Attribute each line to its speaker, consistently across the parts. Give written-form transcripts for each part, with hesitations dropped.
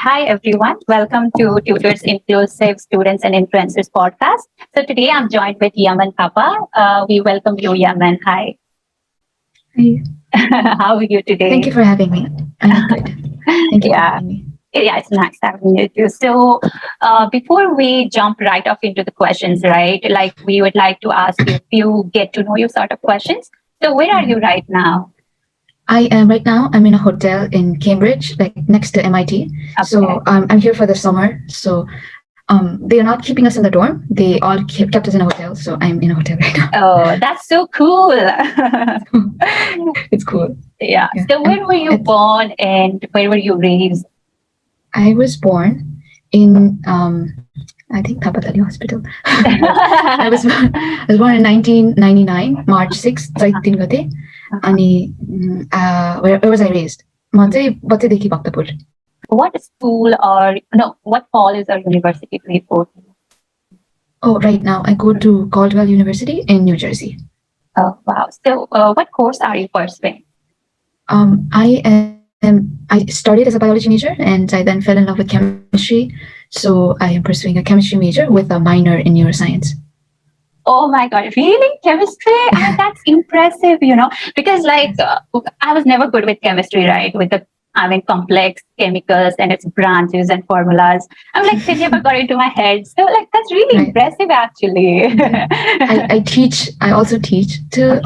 Speaker 1: Hi everyone. Welcome to Tutors Inclusive Students and Influencers podcast. So today I'm joined with Yaman Thapa. We welcome you, Yaman. Hi.
Speaker 2: Hi.
Speaker 1: How are you today?
Speaker 2: Thank you for having me. I'm good. Thank you for having me.
Speaker 1: Yeah, it's nice having you too. So before we jump right off into the questions, right, like we would like to ask you a few get to know you sort of questions. So where are you right now?
Speaker 2: I am right now. I'm in a hotel in Cambridge, like next to MIT.
Speaker 1: Okay.
Speaker 2: So I'm here for the summer. So they are not keeping us in the dorm. They all kept us in a hotel. So I'm in a hotel right now.
Speaker 1: Oh, that's so cool.
Speaker 2: It's cool.
Speaker 1: Yeah. So where were you born and where were you raised?
Speaker 2: I was born in I think Thapa Hospital. I was born in 1999, March 6th. Where was I raised? What
Speaker 1: school or no, what college or university do you go to?
Speaker 2: Oh, right now I go to Caldwell University in New Jersey.
Speaker 1: Oh, wow. So what course are you pursuing?
Speaker 2: I started as a biology major and I then fell in love with chemistry. So I am pursuing a chemistry major with a minor in neuroscience.
Speaker 1: Oh my God, really? Chemistry? Oh, that's impressive, because like I was never good with chemistry, right? With the complex chemicals and its branches and formulas. I'm like, they never got into my head. So like, that's really impressive, actually.
Speaker 2: I also teach to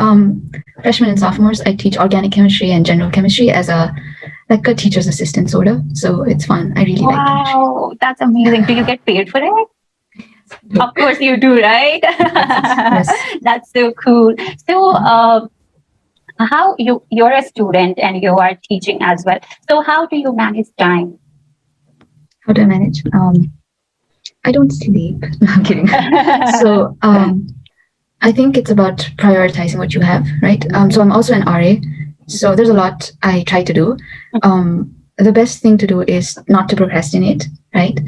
Speaker 2: freshmen and sophomores. I teach organic chemistry and general chemistry as a teacher's assistant, sort of. So it's fun. I really like chemistry.
Speaker 1: Wow, that's amazing. Do you get paid for it? Of course you do, right?
Speaker 2: Yes.
Speaker 1: That's so cool. So how you're a student and you are teaching as well. So how do you manage time?
Speaker 2: How do I manage? I don't sleep. No, I'm kidding. So I think it's about prioritizing what you have, right? So I'm also an RA. So there's a lot I try to do. The best thing to do is not to procrastinate, right?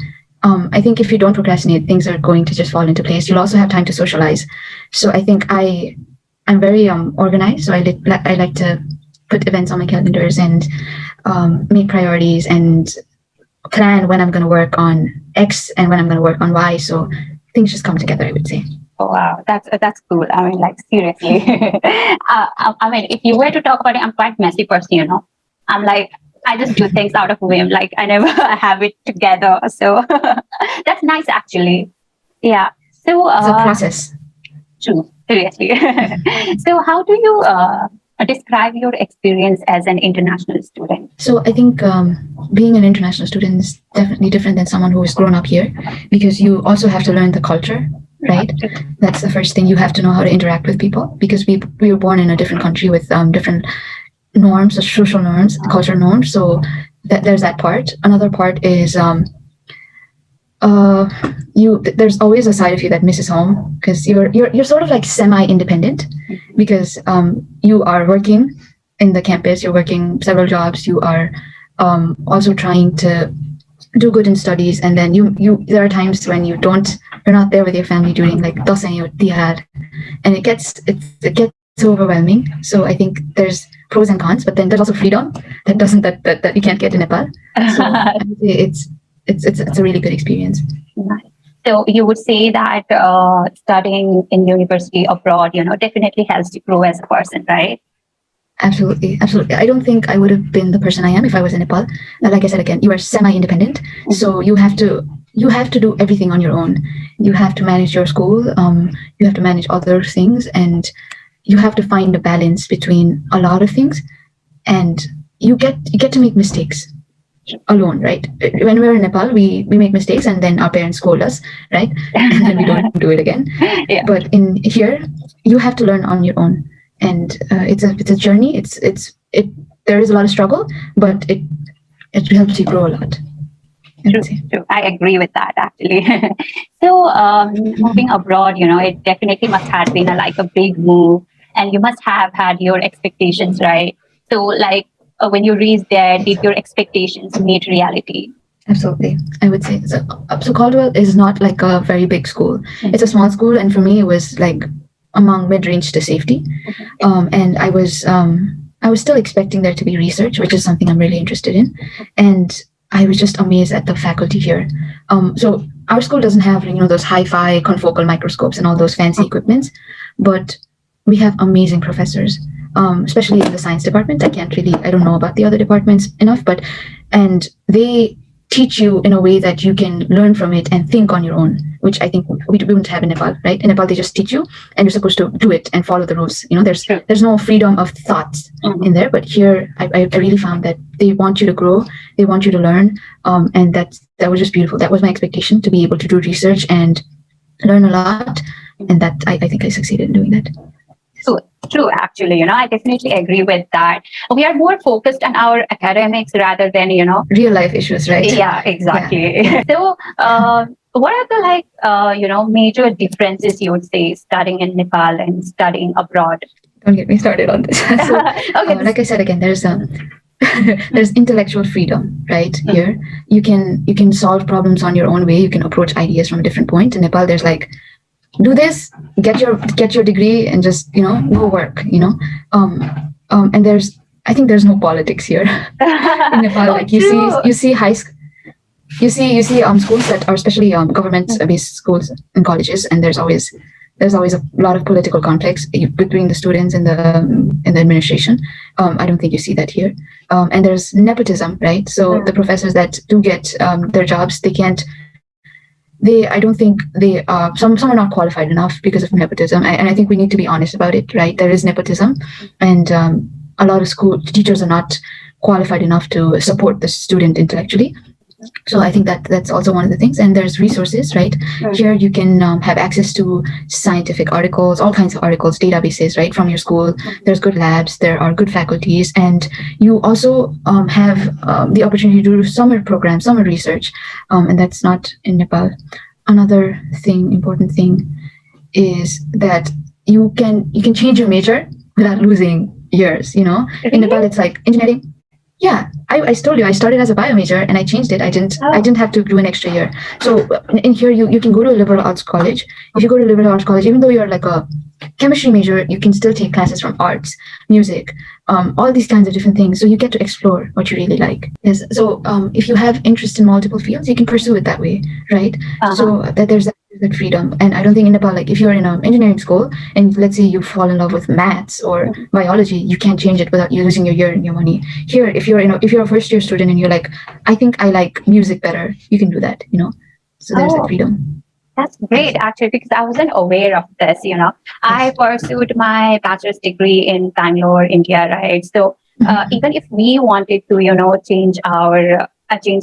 Speaker 2: I think if you don't procrastinate, things are going to just fall into place. You'll also have time to socialize. So I think I'm very organized. So I like to put events on my calendars and make priorities and plan when I'm going to work on X and when I'm going to work on Y. So things just come together, I would say.
Speaker 1: Oh, wow, that's cool. I mean, like seriously. If you were to talk about it, I'm quite messy person, I'm like, I just do things out of whim. Like I never have it together. So that's nice, actually. Yeah. So
Speaker 2: it's a process.
Speaker 1: True. Seriously. So how do you describe your experience as an international student?
Speaker 2: So I think being an international student is definitely different than someone who has grown up here, because you also have to learn the culture, right? That's the first thing. You have to know how to interact with people, because we were born in a different country with different norms, social norms, cultural norms. So there's that part. Another part is there's always a side of you that misses home, because you're sort of like semi-independent, because you are working in the campus, you're working several jobs, you are also trying to do good in studies, and then you there are times when you're not there with your family during like Dasai or Tihar, and it gets overwhelming. So I think there's pros and cons, but then there's also freedom that you can't get in Nepal. So I would say it's a really good experience.
Speaker 1: So you would say that studying in university abroad, definitely helps you grow as a person, right?
Speaker 2: Absolutely. I don't think I would have been the person I am if I was in Nepal. Like I said again, you are semi-independent, so you have to do everything on your own. You have to manage your school. You have to manage other things, and you have to find a balance between a lot of things. And you get to make mistakes alone, right? When we're in Nepal, we make mistakes and then our parents scold us, right? And then we don't do it again.
Speaker 1: Yeah.
Speaker 2: But in here, you have to learn on your own, and it's a journey. There is a lot of struggle, but it helps you grow a lot.
Speaker 1: True. I agree with that, actually. So moving abroad, it definitely must have been a big move, and you must have had your expectations, right? So like when you reached there, did your expectations meet reality?
Speaker 2: Absolutely, I would say so. So Caldwell is not like a very big school. It's a small school, and for me, it was like among mid-range to safety. And I was still expecting there to be research, which is something I'm really interested in. And I was just amazed at the faculty here. So our school doesn't have those hi-fi confocal microscopes and all those fancy equipments, but we have amazing professors, especially in the science department. I don't know about the other departments enough, and they teach you in a way that you can learn from it and think on your own, which I think we wouldn't have in Nepal, right? In Nepal, they just teach you and you're supposed to do it and follow the rules. There's no freedom of thoughts in there, but here I really found that they want you to grow, they want you to learn, and that was just beautiful. That was my expectation, to be able to do research and learn a lot, and that I think I succeeded in doing that.
Speaker 1: True, actually, I definitely agree with that. We are more focused on our academics rather than,
Speaker 2: real life issues, right?
Speaker 1: Yeah, exactly. Yeah. So, what are the major differences you would say studying in Nepal and studying abroad?
Speaker 2: Don't get me started on this. So, like I said again, there's there's intellectual freedom, right? Here, you can solve problems on your own way. You can approach ideas from a different point. In Nepal, there's like, do this, get your degree, and just go work. And I think there's no politics here in Nepal. Like you see high school. You see schools that are especially government-based schools and colleges, and there's always a lot of political conflicts between the students and the administration. I don't think you see that here. And there's nepotism, right? So the professors that do get their jobs, I don't think some are not qualified enough because of nepotism, and I think we need to be honest about it, right? There is nepotism, and a lot of school teachers are not qualified enough to support the student intellectually. So I think that's also one of the things. And there's resources, right? Here you can have access to scientific articles, all kinds of articles, databases, right, from your school. There's good labs, there are good faculties, and you also have the opportunity to do summer programs, summer research, and that's not in Nepal. Another important thing is that you can change your major without losing years.
Speaker 1: Really?
Speaker 2: In Nepal, it's like engineering. Yeah, I told you I started as a bio major and I changed it. I didn't have to do an extra year. So in here you can go to a liberal arts college. If you go to a liberal arts college, even though you're like a chemistry major, you can still take classes from arts, music, all these kinds of different things. So you get to explore what you really like. Yes. So if you have interest in multiple fields, you can pursue it that way, right? So that there's that freedom. And I don't think in Nepal, like if you're in an engineering school and let's say you fall in love with maths or biology, you can't change it without losing your year and your money. Here, if you're a first year student and you're like, I think I like music better, you can do that. So there's that freedom.
Speaker 1: That's great, actually, because I wasn't aware of this. I pursued my bachelor's degree in Bangalore, India, right? So even if we wanted to, change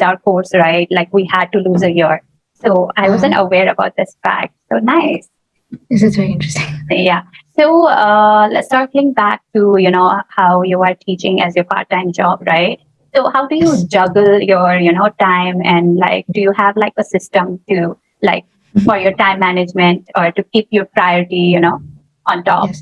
Speaker 1: our course, right? Like we had to lose a year. So I wasn't aware about this fact. So nice.
Speaker 2: This is very interesting.
Speaker 1: Yeah. So let's circling back to how you are teaching as your part-time job, right? So how do you juggle your time, and like do you have like a system to like for your time management or to keep your priority on top?
Speaker 2: Yes.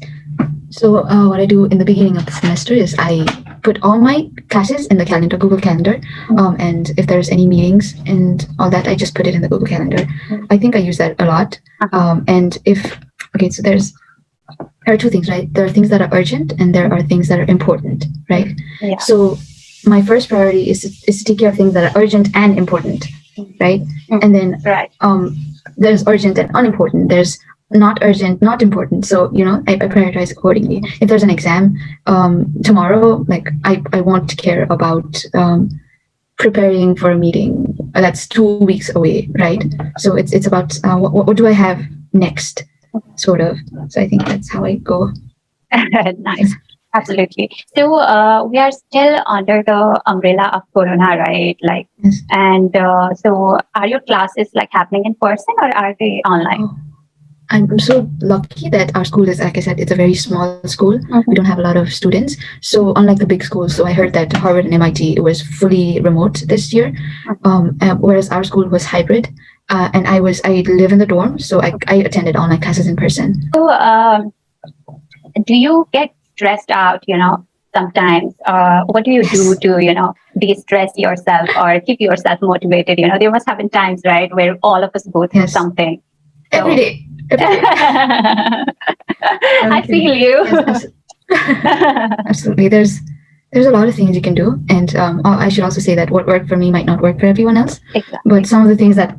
Speaker 2: So what I do in the beginning of the semester is I put all my classes in the calendar, Google Calendar, and if there's any meetings and all that, I just put it in the Google Calendar. I think I use that a lot. And so there are two things, right? There are things that are urgent and there are things that are important, right?
Speaker 1: Yeah.
Speaker 2: So my first priority is to take care of things that are urgent and important, right? And then there's urgent and unimportant. There's not urgent, not important. So, I prioritize accordingly. If there's an exam tomorrow, like I won't care about preparing for a meeting that's 2 weeks away, right? So it's about what do I have next, sort of. So I think that's how I go.
Speaker 1: Nice. Absolutely. So we are still under the umbrella of Corona, right? Like,
Speaker 2: Yes.
Speaker 1: And so are your classes like happening in person or are they online?
Speaker 2: I'm so lucky that our school is, like I said, it's a very small school. We don't have a lot of students. So unlike the big schools, so I heard that Harvard and MIT was fully remote this year, whereas our school was hybrid. And I live in the dorm, so I attended online classes in person.
Speaker 1: So do you get stressed out, sometimes? What do you do to, de-stress yourself or keep yourself motivated? There must have been times, right, where all of us go through something.
Speaker 2: Every day.
Speaker 1: I feel you.
Speaker 2: Yes, absolutely. there's a lot of things you can do, and I should also say that what worked for me might not work for everyone else.
Speaker 1: Exactly.
Speaker 2: But some of the things that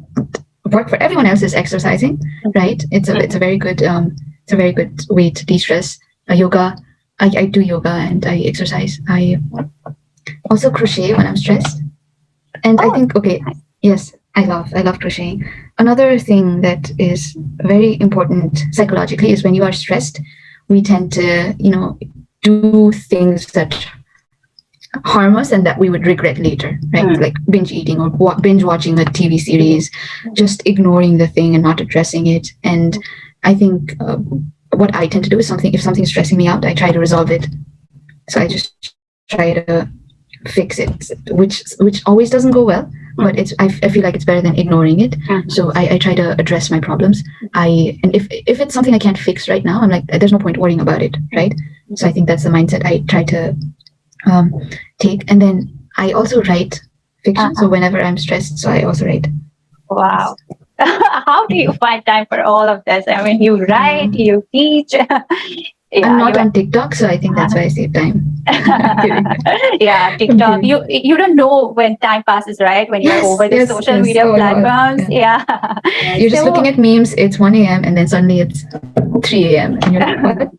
Speaker 2: work for everyone else is exercising, right? It's a very good way to de-stress. Yoga, I do yoga and I exercise. I also crochet when I'm stressed, and I think yes, I love crocheting. Another thing that is very important psychologically is when you are stressed, we tend to do things that harm us and that we would regret later, right? Like binge eating or binge watching a TV series, just ignoring the thing and not addressing it. And I think what I tend to do is if something's stressing me out, I try to resolve it. So I just try to fix it, which always doesn't go well, but I feel like it's better than ignoring it. So I try to address my problems. And if it's something I can't fix right now, I'm like, there's no point worrying about it, right? So I think that's the mindset I try to take. And then I also write fiction. So whenever I'm stressed, so I also write.
Speaker 1: Wow. How do you find time for all of this? I mean, you write, you teach.
Speaker 2: I'm not on TikTok, so I think that's why I save time.
Speaker 1: Yeah, TikTok. You don't know when time passes, right? When you're over the social media platforms. Yeah.
Speaker 2: You're just looking at memes. It's 1 a.m. and then suddenly it's 3 a.m. and you're like, what?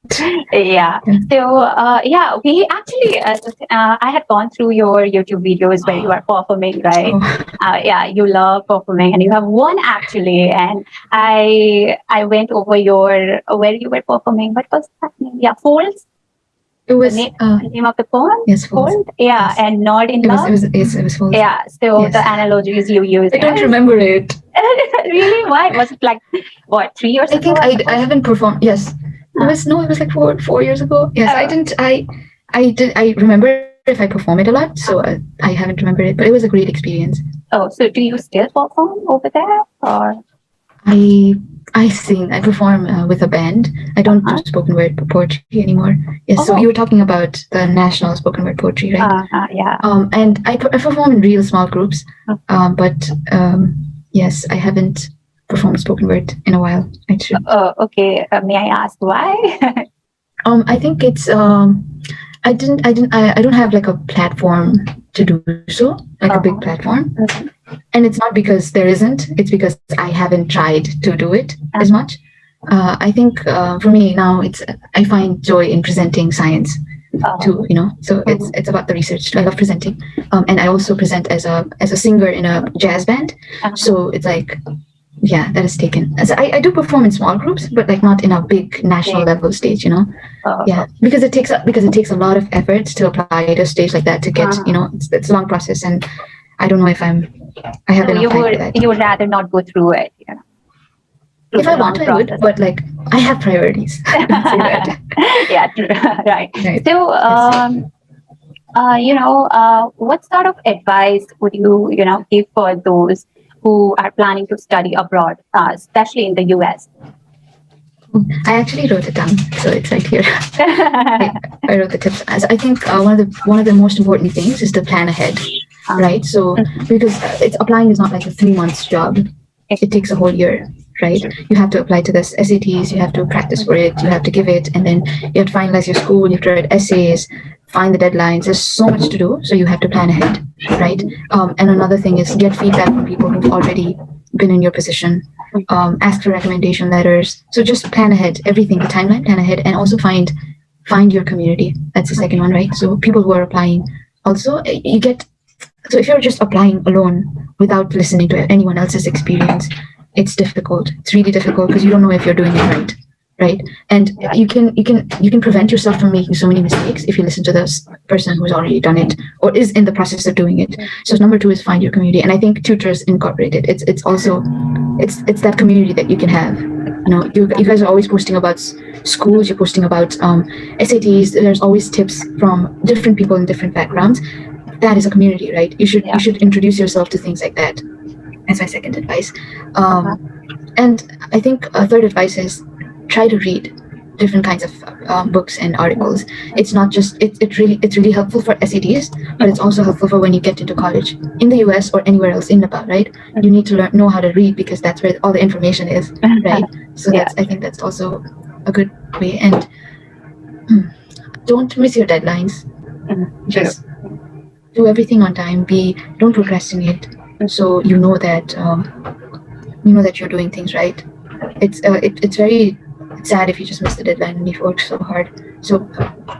Speaker 1: Yeah. So we actually, I had gone through your YouTube videos where you are performing, right? Yeah, you love performing, and you have one actually. And I went over where you were performing. What was that name? Yeah, Folds.
Speaker 2: It was
Speaker 1: the name of the poem.
Speaker 2: Yes, Fold.
Speaker 1: Yeah, yes. And Not in Love.
Speaker 2: It was Fold.
Speaker 1: Yeah. So the analogies you used.
Speaker 2: I don't remember it.
Speaker 1: Really? Why? Was it like what, 3 years ago?
Speaker 2: I think I haven't performed. Yes. It was like 4 years ago. Yes, I didn't. I remember if I perform it a lot, so I haven't remembered it. But it was a great experience.
Speaker 1: Oh, so do you still perform over there, or?
Speaker 2: I sing. I perform with a band. I don't do spoken word poetry anymore. Yes. So you were talking about the national spoken word poetry, right?
Speaker 1: Yeah.
Speaker 2: And I perform in real small groups. But yes, I haven't performed spoken word in a while.
Speaker 1: Okay. May I ask why?
Speaker 2: I think it's I don't have like a platform to do so, like a big platform. And it's not because there isn't, it's because I haven't tried to do it as much. I think for me now, I find joy in presenting science too, so it's about the research. I love presenting. And I also present as a singer in a jazz band. So it's like, yeah, that is taken. As I do perform in small groups, but like not in a big national level stage, Yeah, because it takes a lot of effort to apply to a stage like that to get, it's a long process, and I don't know if I have enough time for that.
Speaker 1: You would rather not go through it,
Speaker 2: If I want to, I would, but like I have priorities.
Speaker 1: Yeah, right. So, what sort of advice would you, give for those who are planning to study abroad, especially in the US?
Speaker 2: I actually wrote it down, so it's right here. I wrote the tips. I think one of the most important things is to plan ahead, right? So because applying is not like a 3 months job; it takes a whole year, right? You have to apply to this SATs, you have to practice for it, you have to give it, and then you have to finalize your school. You have to write essays, find the deadlines. There's so much to do, so you have to plan ahead, right? And another thing is get feedback from people who've already been in your position. Ask for recommendation letters. So just plan ahead, everything, the timeline, plan ahead, and also find your community. That's the second one, right? So people who are applying, also so if you're just applying alone without listening to anyone else's experience, it's difficult. It's really difficult because you don't know if you're doing it right? And you can prevent yourself from making so many mistakes if you listen to this person who's already done it or is in the process of doing it. So number 2 is find your community, and I think Tutors incorporated. It's also it's that community that you can have. You guys are always posting about schools. You're posting about SATs. There's always tips from different people in different backgrounds. That is a community, right? You should introduce yourself to things like that. That's my second advice. And I think a third advice is try to read different kinds of books and articles. It's not just it's really helpful for SATs, but it's also helpful for when you get into college in the US or anywhere else in Nepal, right? You need to know how to read because that's where all the information is, right? So I think that's also a good way. And don't miss your deadlines. Just do everything on time. Don't procrastinate. So you know that you're doing things right. It's very sad if you just miss the deadline and you've worked so hard. So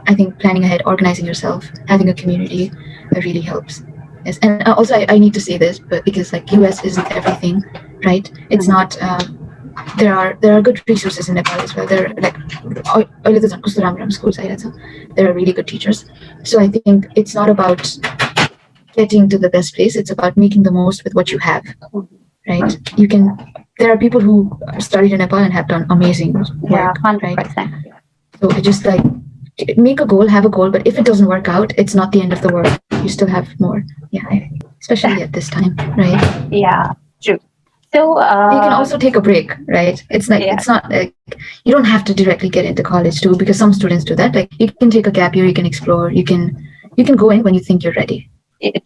Speaker 2: I think planning ahead, organizing yourself, having a community, that really helps. Yes, and also I need to say this, but because like US isn't everything, right? It's not. There are good resources in Nepal as well. There are like schools. There are really good teachers. So I think it's not about getting to the best place. It's about making the most with what you have, right? There are people who studied in Nepal and have done amazing work,
Speaker 1: Yeah,
Speaker 2: right?
Speaker 1: 100%.
Speaker 2: So it just like make a goal, have a goal, but if it doesn't work out, it's not the end of the world. You still have more. Yeah, especially at this time, right?
Speaker 1: Yeah, true. So
Speaker 2: You can also take a break, right? It's like it's not like you don't have to directly get into college too, because some students do that. Like you can take a gap year, you can explore, you can go in when you think you're ready.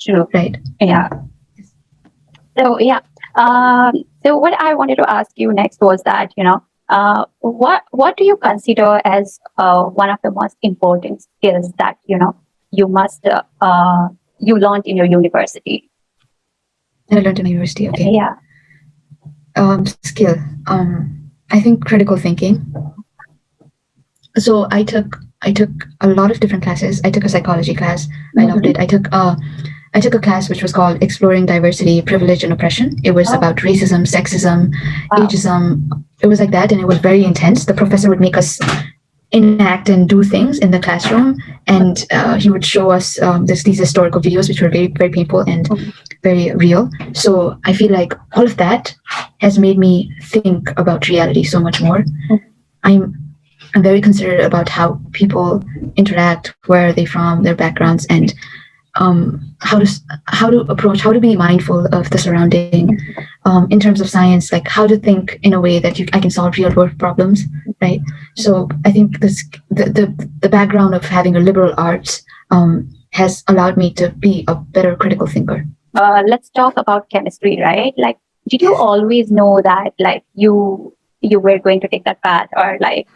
Speaker 1: True.
Speaker 2: Right.
Speaker 1: Yeah. So yeah. So what I wanted to ask you next was that, what do you consider as one of the most important skills that you must you learned in your university?
Speaker 2: I learned in university. Okay.
Speaker 1: Yeah.
Speaker 2: Skill. I think critical thinking. So I took a lot of different classes. I took a psychology class. I loved it. I took a class which was called Exploring Diversity, Privilege, and Oppression. It was about racism, sexism, ageism. It was like that, and it was very intense. The professor would make us enact and do things in the classroom, and he would show us these historical videos, which were very, very painful and very real. So I feel like all of that has made me think about reality so much more. I'm very considerate about how people interact, where are they from, their backgrounds, and how to be mindful of the surrounding. In terms of science, like how to think in a way that I can solve real world problems, right? So I think the background of having a liberal arts has allowed me to be a better critical thinker.
Speaker 1: Let's talk about chemistry, right? Like, did you always know that like you were going to take that path, or like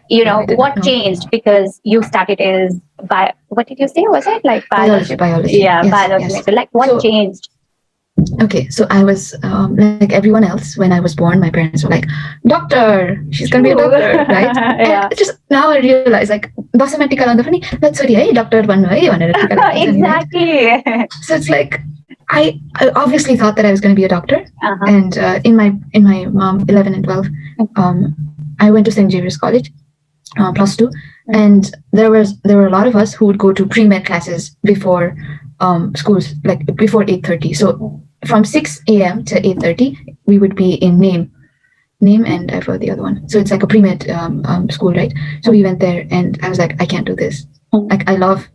Speaker 1: what changed because you started as what did you say, was it like
Speaker 2: biology?
Speaker 1: Yeah, yes, biology. Yes. So like what changed?
Speaker 2: Okay, so I was like everyone else. When I was born, my parents were like, "Doctor, she's gonna be a doctor," right?
Speaker 1: Yeah.
Speaker 2: And just now I realize, like, that's sorry, doctor one way.
Speaker 1: Exactly.
Speaker 2: So it's like I obviously thought that I was going to be a doctor, and in my 11 and 12, I went to St. Xavier's College, +2, and there were a lot of us who would go to pre-med classes before schools, like before 8:30. So from 6 a.m. to 8:30, we would be in name, and I forgot the other one. So it's like a pre-med school, right? So we went there, and I was like, I can't do this. Like I love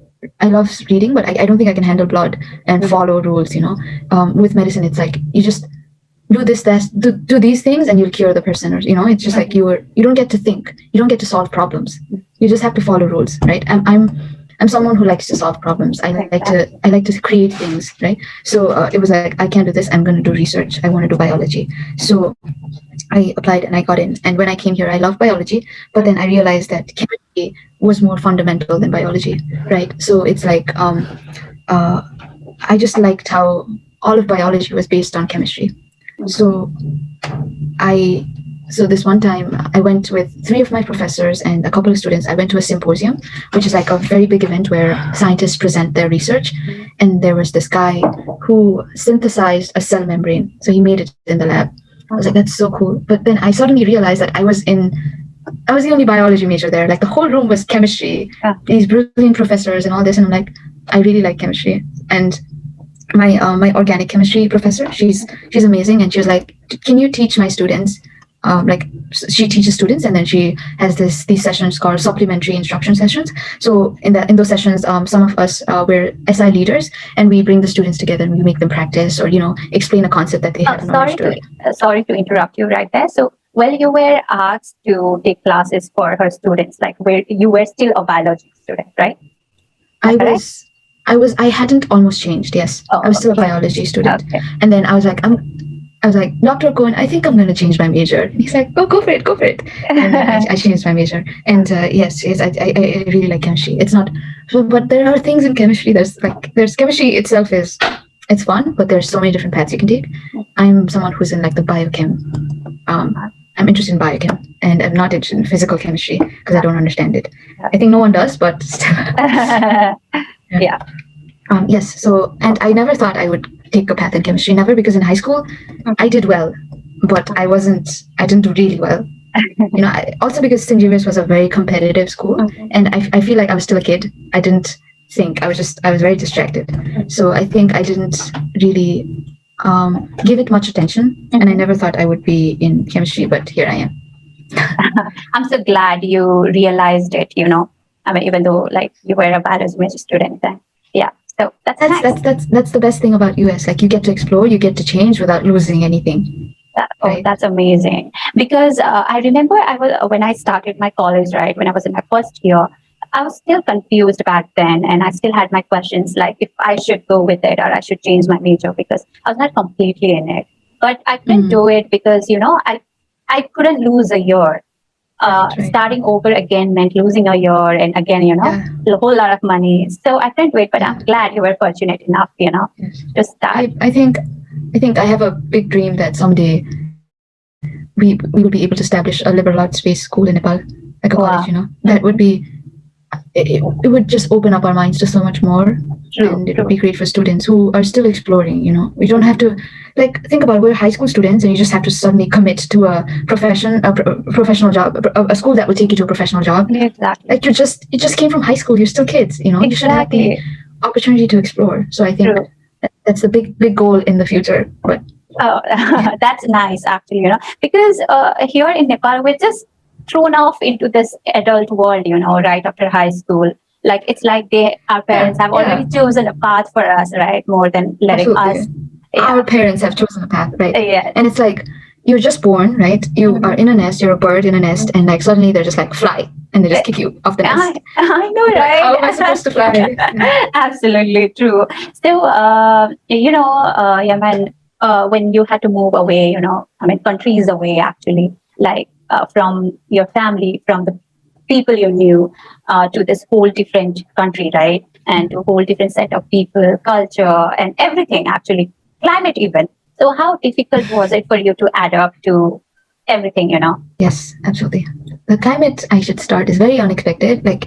Speaker 2: reading, but I don't think I can handle blood and follow rules. With medicine, it's like you just do this, do these things, and you'll cure the person. Or it's just like you don't get to think, you don't get to solve problems. You just have to follow rules, right? I'm someone who likes to solve problems. I like to create things, right? So it was like, I can't do this. I'm going to do research. I want to do biology. So I applied and I got in. And when I came here, I loved biology, but then I realized that chemistry was more fundamental than biology, right? So it's like I just liked how all of biology was based on chemistry. So this one time I went with 3 of my professors and a couple of students. I went to a symposium, which is like a very big event where scientists present their research. And there was this guy who synthesized a cell membrane. So he made it in the lab. I was like, that's so cool. But then I suddenly realized that I was the only biology major there. Like the whole room was chemistry, these brilliant professors and all this. And I'm like, I really like chemistry. And my organic chemistry professor, she's amazing. And she was like, can you teach my students? Like she teaches students, and then she has these sessions called supplementary instruction sessions. So in those sessions, some of us we're SI leaders, and we bring the students together and we make them practice or explain a concept that they haven't understood.
Speaker 1: Sorry to interrupt you right there. So you were asked to take classes for her students, like where you were still a biology student, right?
Speaker 2: I hadn't almost changed. Yes, I was still a biology student, and then I was like, I was like, Dr. Cohen, I think I'm going to change my major. And he's like, oh, go for it, go for it. And then I changed my major. And yes, I really like chemistry. It's not, so, but there are things in chemistry. There's chemistry itself it's fun, but there's so many different paths you can take. I'm someone who's in like the biochem. I'm interested in biochem, and I'm not interested in physical chemistry because I don't understand it. I think no one does, but still.
Speaker 1: Yeah.
Speaker 2: Yes. So, and I never thought I would take a path in chemistry, never, because in high school I did well, but I didn't do really well. Also because St. Javiers was a very competitive school, and I feel like I was still a kid. I didn't think, I was very distracted. So I think I didn't really give it much attention, and I never thought I would be in chemistry, but here I am.
Speaker 1: I'm so glad you realized it, I mean, even though like you were a biology student then. Yeah. So that's nice.
Speaker 2: That's the best thing about US. Like you get to explore, you get to change without losing anything.
Speaker 1: Oh, that's amazing. Because I remember when I started my college, right, when I was in my first year, I was still confused back then, and I still had my questions like if I should go with it or I should change my major, because I was not completely in it. But I couldn't do it because I couldn't lose a year.
Speaker 2: Right.
Speaker 1: Starting over again meant losing a year, and again, a whole lot of money. So I couldn't wait, but I'm glad you were fortunate enough, to start.
Speaker 2: I think I have a big dream that someday we will be able to establish a liberal arts based school in Nepal, like a college. That would be it would just open up our minds to so much more. And it would be great for students who are still exploring. We don't have to think about it, we're high school students, and you just have to suddenly commit to a professional job, a school that will take you to a professional job.
Speaker 1: Exactly.
Speaker 2: Like you just came from high school, you're still kids. You should have the opportunity to explore. So I think that's a big goal in the future. But
Speaker 1: that's nice, actually. Because here in Nepal, we're just thrown off into this adult world, right after high school. Like it's like our parents have already chosen a path for us, right? More than letting us.
Speaker 2: Our parents have chosen a path, right?
Speaker 1: Yeah.
Speaker 2: And it's like you're just born, right? You are in a nest, you're a bird in a nest, and like suddenly they're just like fly, and they just kick you off the nest.
Speaker 1: I know, right?
Speaker 2: How am I supposed to fly?
Speaker 1: Absolutely true. So, Yaman, when you had to move away, countries away, actually, like from your family, from the people you knew, to this whole different country, right? And to a whole different set of people, culture, and everything, actually, climate even. So how difficult was it for you to adapt to everything,
Speaker 2: Yes, absolutely. The climate, I should start, is very unexpected. Like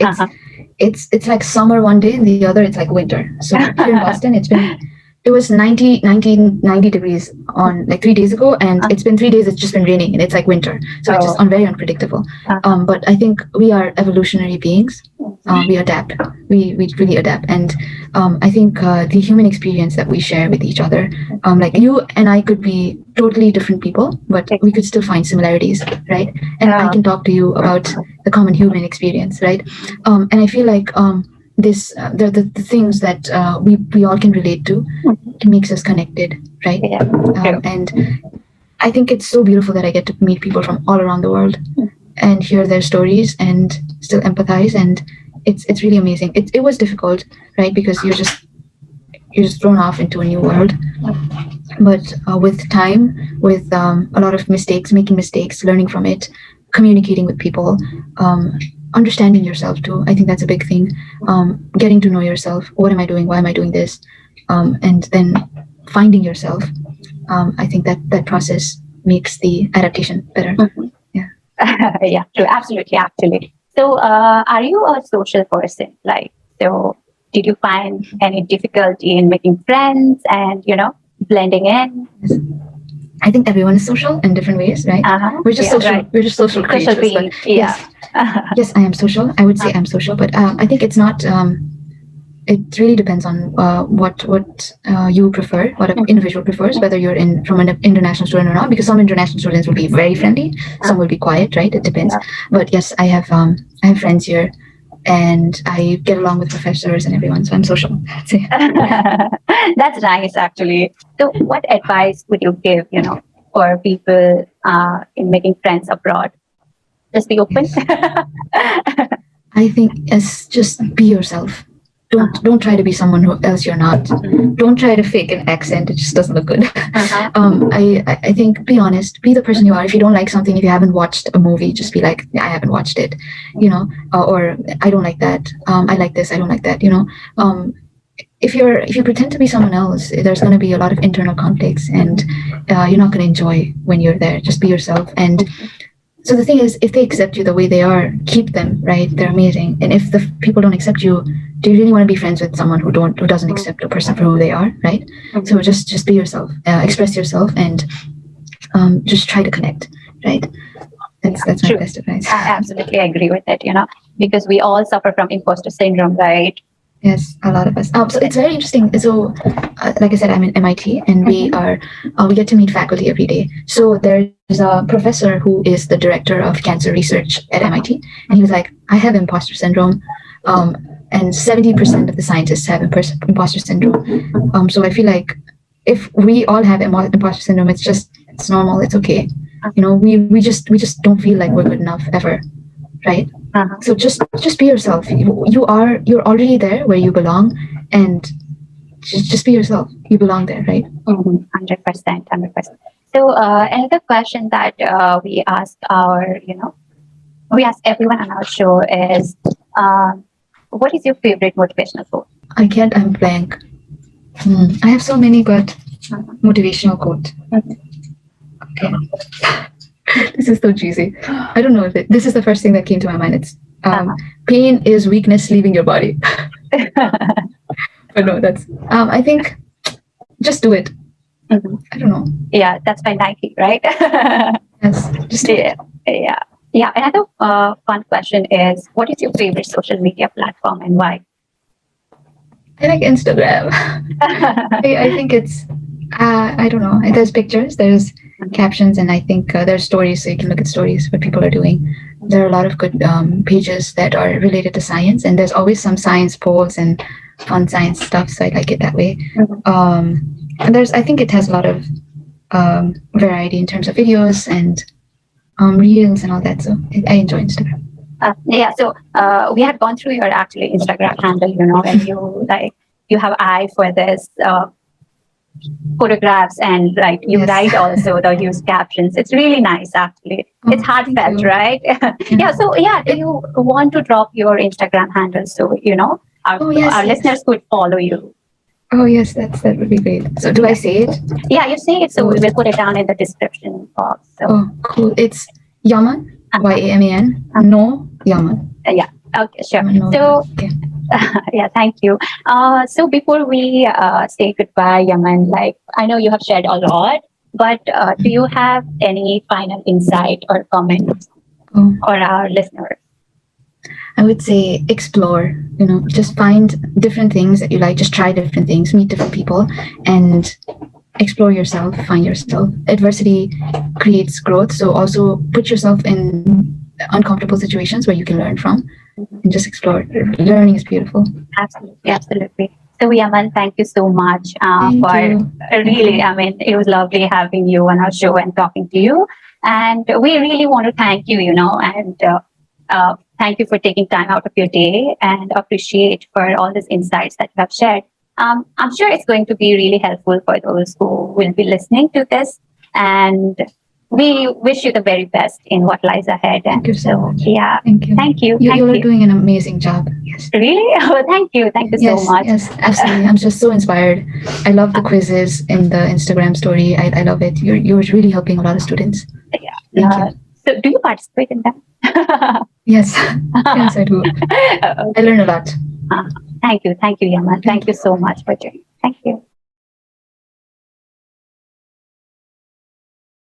Speaker 2: it's like summer one day, and the other it's like winter. So here in Boston, it was 90 degrees on like 3 days ago, and it's been 3 days, it's just been raining, and it's like winter. So it's just very unpredictable. But I think we are evolutionary beings. We adapt. We really adapt. And I think the human experience that we share with each other, like you and I could be totally different people, but we could still find similarities, right? And I can talk to you about the common human experience, right? And I feel like the things that we all can relate to, it makes us connected, right? And I think it's so beautiful that I get to meet people from all around the world and hear their stories and still empathize, and it's really amazing. It was difficult, right? Because you're just thrown off into a new world, but with time, with a lot of mistakes, making mistakes, learning from it, communicating with people, understanding yourself too. I think that's a big thing. Getting to know yourself. What am I doing? Why am I doing this? And then finding yourself. I think that process makes the adaptation better. Yeah.
Speaker 1: Yeah, true. Absolutely, actually. So, are you a social person? So did you find any difficulty in making friends and, blending in?
Speaker 2: I think everyone is social in different ways, right? We're just social. Right. We're just social creatures.
Speaker 1: Beings,
Speaker 2: yes, yes, I am social. I would say I'm social, but I think it's not. It really depends on what you prefer, what an individual prefers, whether you're from an international student or not. Because some international students will be very friendly, some will be quiet, right? It depends. But yes, I have friends here, and I get along with professors and everyone, so I'm social.
Speaker 1: That's nice, actually. So, what advice would you give, for people in making friends abroad? Just be open.
Speaker 2: Yes. I think just be yourself. Don't try to be someone who else you're not. Don't try to fake an accent. It just doesn't look good. I think be honest. Be the person you are. If you don't like something, if you haven't watched a movie, just be like, I haven't watched it. Or I don't like that. I like this. I don't like that. If you pretend to be someone else, there's going to be a lot of internal conflicts, and you're not going to enjoy when you're there. Just be yourself. And so the thing is, if they accept you the way they are, keep them, right? They're amazing. And if the people don't accept you, do you really want to be friends with someone who doesn't accept a person for who they are, right? So just be yourself, express yourself, and just try to connect, right? That's my best advice.
Speaker 1: I absolutely agree with it. Because we all suffer from imposter syndrome, right?
Speaker 2: Yes, a lot of us. So it's very interesting. So, like I said, I'm in MIT, and we get to meet faculty every day. So there's a professor who is the director of cancer research at MIT, and he was like, "I have imposter syndrome, and 70% of the scientists have imposter syndrome." So I feel like if we all have imposter syndrome, it's normal. It's okay. We just don't feel like we're good enough ever, right? So just be yourself. You're already there where you belong, and just be yourself. You belong there, right?
Speaker 1: 100%. So another question that we ask we ask everyone on our show is, what is your favorite motivational quote?
Speaker 2: I can't. I'm blank. I have so many, but motivational quote. Okay. This is so cheesy. I don't know if this is the first thing that came to my mind. It's pain is weakness leaving your body. But no, that's I think just do it. I don't know.
Speaker 1: Yeah, that's by Nike, right?
Speaker 2: Yes, just do it.
Speaker 1: Yeah. Another fun question is, what is your favorite social media platform and why?
Speaker 2: I like Instagram. I think it's I don't know. There's pictures, there's captions, and I think there's stories, so you can look at stories, what people are doing. There are a lot of good pages that are related to science, and there's always some science polls and fun science stuff, so I like it that way. And I think it has a lot of variety in terms of videos and reels and all that, so I enjoy Instagram.
Speaker 1: So we had gone through your actually Instagram handle, and you have eye for this photographs, and you write also the used captions. It's really nice, actually. It's heartfelt, right? So do you want to drop your Instagram handle so our listeners could follow you?
Speaker 2: Oh yes, that would be great. So do I say it?
Speaker 1: Yeah, you say it, so we will put it down in the description box. So.
Speaker 2: Oh, cool. It's Yaman, Yaman. No, Yaman.
Speaker 1: Okay, sure.
Speaker 2: No,
Speaker 1: so
Speaker 2: okay.
Speaker 1: Thank you. So before we say goodbye, Yaman, I know you have shared a lot, but do you have any final insight or comments for our listeners?
Speaker 2: I would say explore, just find different things that you like, just try different things, meet different people, and explore yourself, find yourself. Adversity creates growth, so also put yourself in uncomfortable situations where you can learn from, and just explore. Learning is beautiful.
Speaker 1: Absolutely. So Yaman, thank you so much
Speaker 2: really,
Speaker 1: it was lovely having you on our show and talking to you. And we really want to thank you, and thank you for taking time out of your day, and appreciate for all these insights that you have shared. I'm sure it's going to be really helpful for those who will be listening to this, and we wish you the very best in what lies ahead.
Speaker 2: Thank you so much.
Speaker 1: Yeah.
Speaker 2: Thank you. You're doing an amazing job. Yes.
Speaker 1: Really? Oh, thank you so much.
Speaker 2: Yes, absolutely. I'm just so inspired. I love the quizzes in the Instagram story. I love it. You're really helping a lot of students.
Speaker 1: Yeah.
Speaker 2: Thank you.
Speaker 1: So do you participate in them?
Speaker 2: Yes. Yes, I do. Okay. I learn a lot.
Speaker 1: Thank you, Yaman. Thank you so much for joining. Thank you.